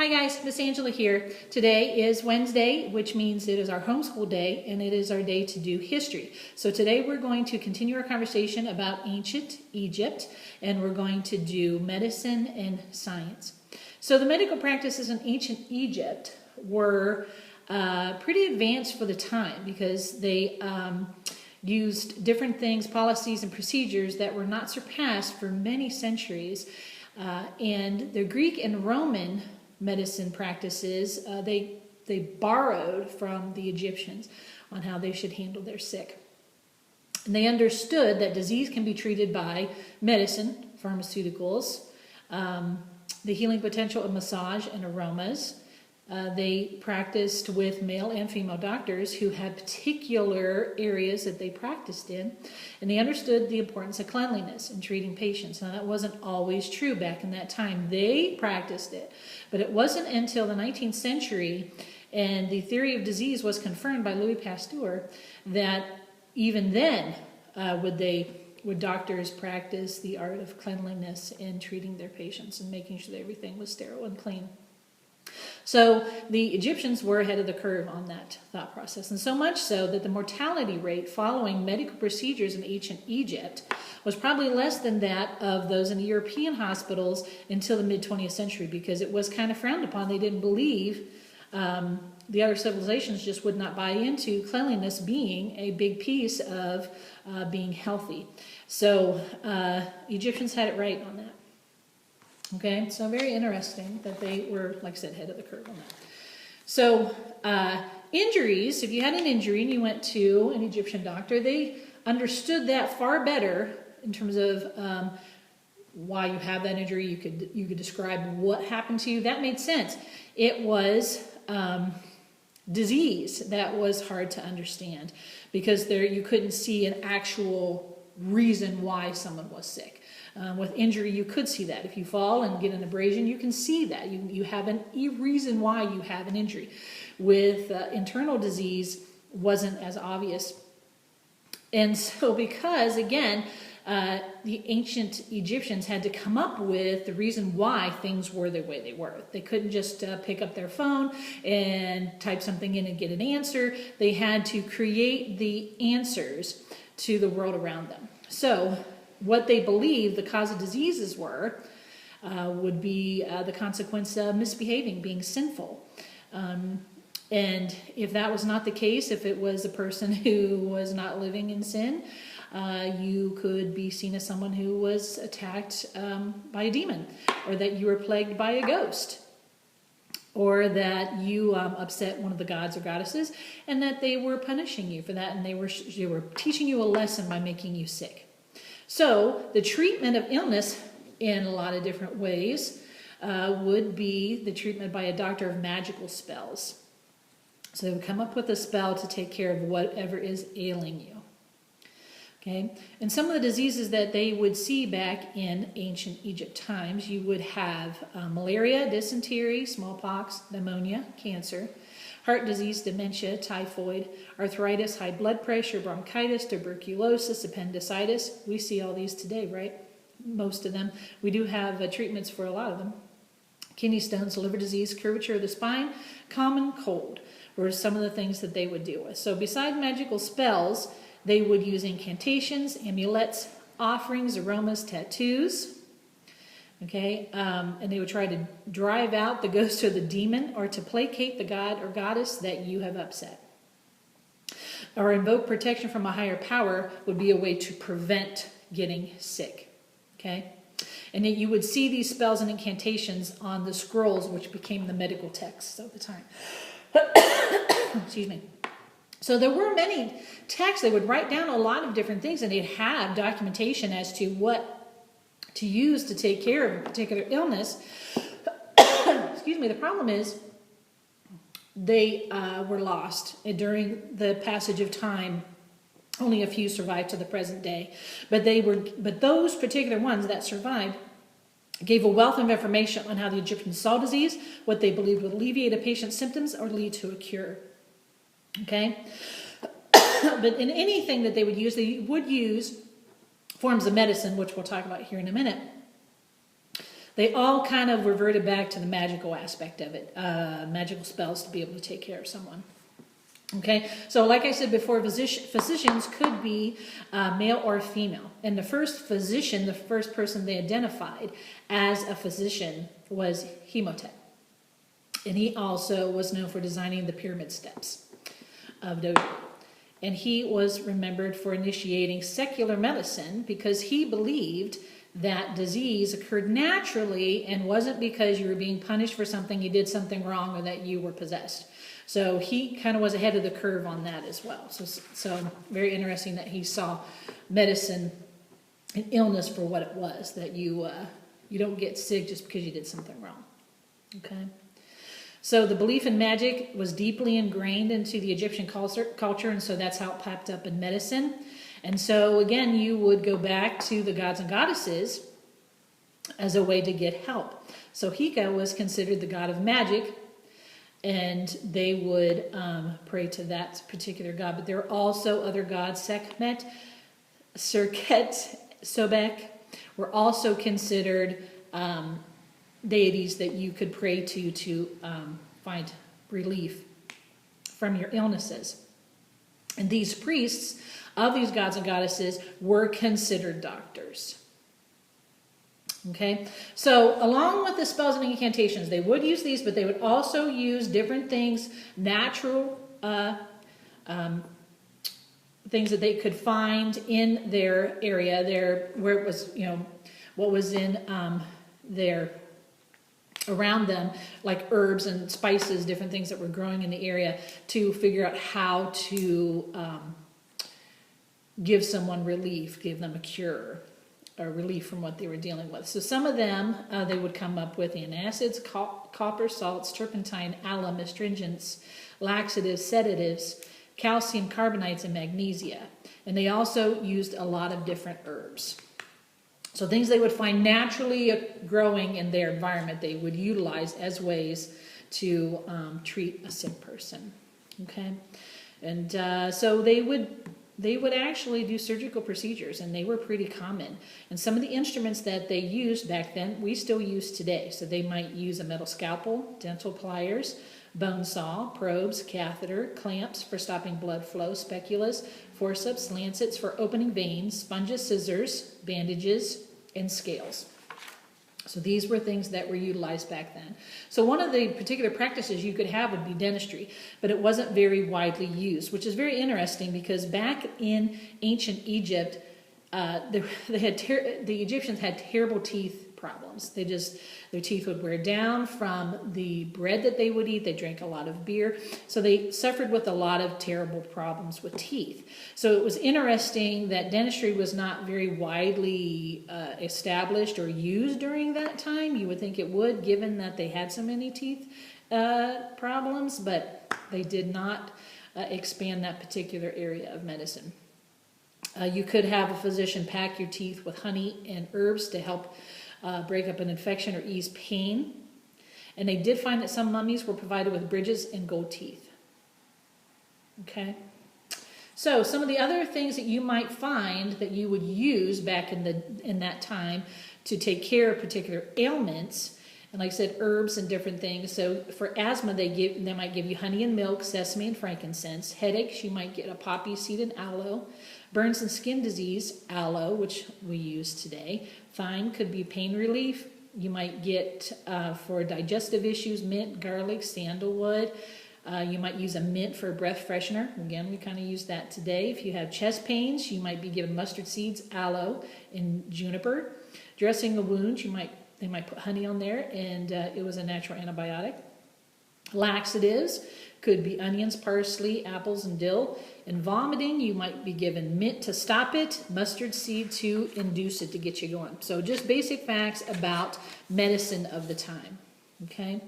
Hi guys, Miss Angela here. Today is Wednesday, which means it is our homeschool day and it is our day to do history. So today we're going to continue our conversation about ancient Egypt and we're going to do medicine and science. So the medical practices in ancient Egypt were pretty advanced for the time because they used different things, policies, and procedures that were not surpassed for many centuries. And the Greek and Roman medicine practices, they borrowed from the Egyptians on how they should handle their sick. And they understood that disease can be treated by medicine, pharmaceuticals, the healing potential of massage and aromas. They practiced with male and female doctors who had particular areas that they practiced in, and they understood the importance of cleanliness in treating patients. Now, that wasn't always true back in that time. They practiced it, but it wasn't until the 19th century and the theory of disease was confirmed by Louis Pasteur that even then would doctors practice the art of cleanliness in treating their patients and making sure that everything was sterile and clean. So the Egyptians were ahead of the curve on that thought process, and so much so that the mortality rate following medical procedures in ancient Egypt was probably less than that of those in the European hospitals until the mid-20th century, because it was kind of frowned upon. They didn't believe, the other civilizations just would not buy into cleanliness being a big piece of being healthy. So Egyptians had it right on that. Okay, so very interesting that they were, like I said, ahead of the curve on that. So injuries, if you had an injury and you went to an Egyptian doctor, they understood that far better in terms of why you have that injury. You could describe what happened to you. That made sense. It was disease that was hard to understand because you couldn't see an actual reason why someone was sick. With injury, you could see that. If you fall and get an abrasion, you can see that. You have a reason why you have an injury. With internal disease, wasn't as obvious. And so because, again, the ancient Egyptians had to come up with the reason why things were the way they were. They couldn't just pick up their phone and type something in and get an answer. They had to create the answers to the world around them. So what they believed the cause of diseases were would be the consequence of misbehaving, being sinful. And if that was not the case, if it was a person who was not living in sin, you could be seen as someone who was attacked by a demon, or that you were plagued by a ghost, or that you upset one of the gods or goddesses, and that they were punishing you for that, and they were teaching you a lesson by making you sick. So the treatment of illness in a lot of different ways would be the treatment by a doctor of magical spells. So they would come up with a spell to take care of whatever is ailing you. Okay, and some of the diseases that they would see back in ancient Egypt times, you would have malaria, dysentery, smallpox, pneumonia, cancer, heart disease, dementia, typhoid, arthritis, high blood pressure, bronchitis, tuberculosis, appendicitis. We see all these today, right? Most of them. We do have treatments for a lot of them. Kidney stones, liver disease, curvature of the spine, common cold were some of the things that they would deal with. So besides magical spells, they would use incantations, amulets, offerings, aromas, tattoos. Okay, and they would try to drive out the ghost or the demon, or to placate the god or goddess that you have upset. Or invoke protection from a higher power would be a way to prevent getting sick. Okay, and then you would see these spells and incantations on the scrolls, which became the medical texts of the time. Excuse me. So there were many texts. They would write down a lot of different things, and they'd have documentation as to what to use to take care of a particular illness. Excuse me. The problem is they were lost during the passage of time. Only a few survived to the present day, but those particular ones that survived gave a wealth of information on how the Egyptians saw disease, what they believed would alleviate a patient's symptoms or lead to a cure. Okay, but in anything that they would use forms of medicine, which we'll talk about here in a minute, They all kind of reverted back to the magical aspect of it, magical spells to be able to take care of someone. Okay, so like I said before, physicians could be male or female. And the first physician, the first person they identified as a physician was Imhotep. And he also was known for designing the pyramid steps of Doji. And he was remembered for initiating secular medicine because he believed that disease occurred naturally and wasn't because you were being punished for something, you did something wrong, or that you were possessed. So he kind of was ahead of the curve on that as well. So very interesting that he saw medicine and illness for what it was, that you don't get sick just because you did something wrong. Okay. So the belief in magic was deeply ingrained into the Egyptian culture, and so that's how it popped up in medicine. And so again, you would go back to the gods and goddesses as a way to get help. So Heka was considered the god of magic, and they would pray to that particular god. But there are also other gods. Sekhmet, Serket, Sobek were also considered deities that you could pray to find relief from your illnesses. And these priests of these gods and goddesses were considered doctors. Okay, so along with the spells and incantations, they would use these, but they would also use different things, natural things that they could find in their area, where it was, what was in their around them, like herbs and spices, different things that were growing in the area, to figure out how to give someone relief, give them a cure, or relief from what they were dealing with. So some of them, they would come up with antacids, copper, salts, turpentine, alum, astringents, laxatives, sedatives, calcium carbonates, and magnesia. And they also used a lot of different herbs. So things they would find naturally growing in their environment, they would utilize as ways to treat a sick person. Okay, and so they would actually do surgical procedures, and they were pretty common. And some of the instruments that they used back then, we still use today. So they might use a metal scalpel, dental pliers, bone saw, probes, catheter, clamps for stopping blood flow, speculas, forceps, lancets for opening veins, sponges, scissors, bandages, and scales. So these were things that were utilized back then. So one of the particular practices you could have would be dentistry, but it wasn't very widely used, which is very interesting because back in ancient Egypt, the Egyptians had terrible teeth problems. Their teeth would wear down from the bread that they would eat. They drank a lot of beer. So they suffered with a lot of terrible problems with teeth. So it was interesting that dentistry was not very widely established or used during that time. You would think it would, given that they had so many teeth problems, but they did not expand that particular area of medicine. You could have a physician pack your teeth with honey and herbs to help break up an infection or ease pain. And they did find that some mummies were provided with bridges and gold teeth. Okay? So some of the other things that you might find that you would use back in that time to take care of particular ailments, and like I said, herbs and different things. So for asthma, they might give you honey and milk, sesame and frankincense. Headaches, you might get a poppy seed and aloe. Burns and skin disease, aloe, which we use today. Thyme could be pain relief. You might get, for digestive issues, mint, garlic, sandalwood. You might use a mint for a breath freshener. Again, we kind of use that today. If you have chest pains, you might be given mustard seeds, aloe, and juniper. Dressing a wound, they might put honey on there, and it was a natural antibiotic. Laxatives could be onions, parsley, apples, and dill. In vomiting, you might be given mint to stop it, mustard seed to induce it, to get you going. So just basic facts about medicine of the time. Okay,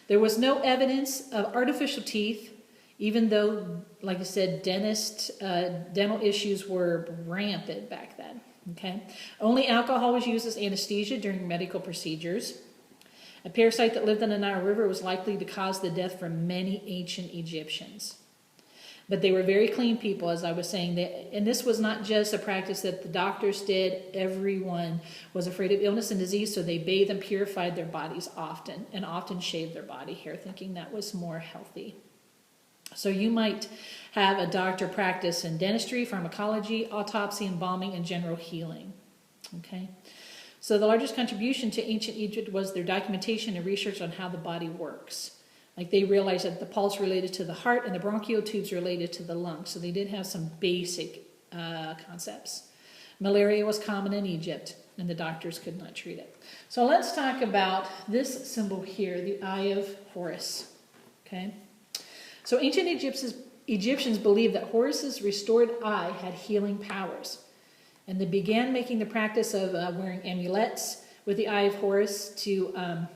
there was no evidence of artificial teeth, even though, like I said, dental issues were rampant back then. Okay, only alcohol was used as anesthesia during medical procedures. A parasite that lived in the Nile River was likely to cause the death for many ancient Egyptians. But they were very clean people, as I was saying. And this was not just a practice that the doctors did. Everyone was afraid of illness and disease, so they bathed and purified their bodies often, and often shaved their body hair, thinking that was more healthy. So you might have a doctor practice in dentistry, pharmacology, autopsy, embalming, and general healing. Okay? So the largest contribution to ancient Egypt was their documentation and research on how the body works. Like they realized that the pulse related to the heart and the bronchial tubes related to the lungs. So they did have some basic concepts. Malaria was common in Egypt, and the doctors could not treat it. So let's talk about this symbol here, the Eye of Horus. Okay. So ancient Egyptians believed that Horus's restored eye had healing powers. And they began making the practice of wearing amulets with the Eye of Horus to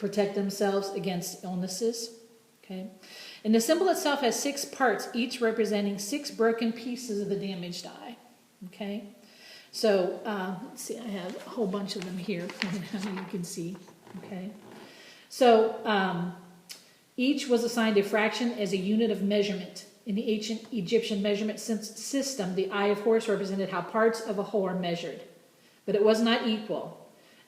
protect themselves against illnesses. Okay. And the symbol itself has 6 parts, each representing 6 broken pieces of the damaged eye. Okay. So let's see, I have a whole bunch of them here. How you can see. Okay. So each was assigned a fraction as a unit of measurement. In the ancient Egyptian measurement system, the Eye of Horus represented how parts of a whole are measured. But it was not equal.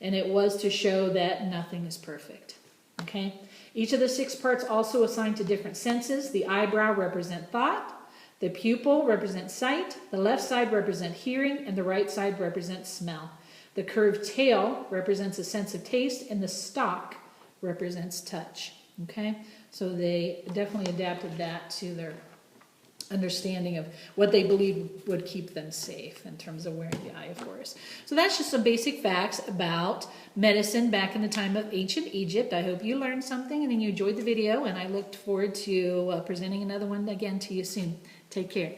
And it was to show that nothing is perfect. Okay? Each of the 6 parts also assigned to different senses. The eyebrow represents thought. The pupil represents sight. The left side represents hearing. And the right side represents smell. The curved tail represents a sense of taste. And the stalk represents touch. Okay? So they definitely adapted that to their understanding of what they believed would keep them safe in terms of wearing the Eye of Horus. So that's just some basic facts about medicine back in the time of ancient Egypt. I hope you learned something and you enjoyed the video, and I look forward to presenting another one again to you soon. Take care.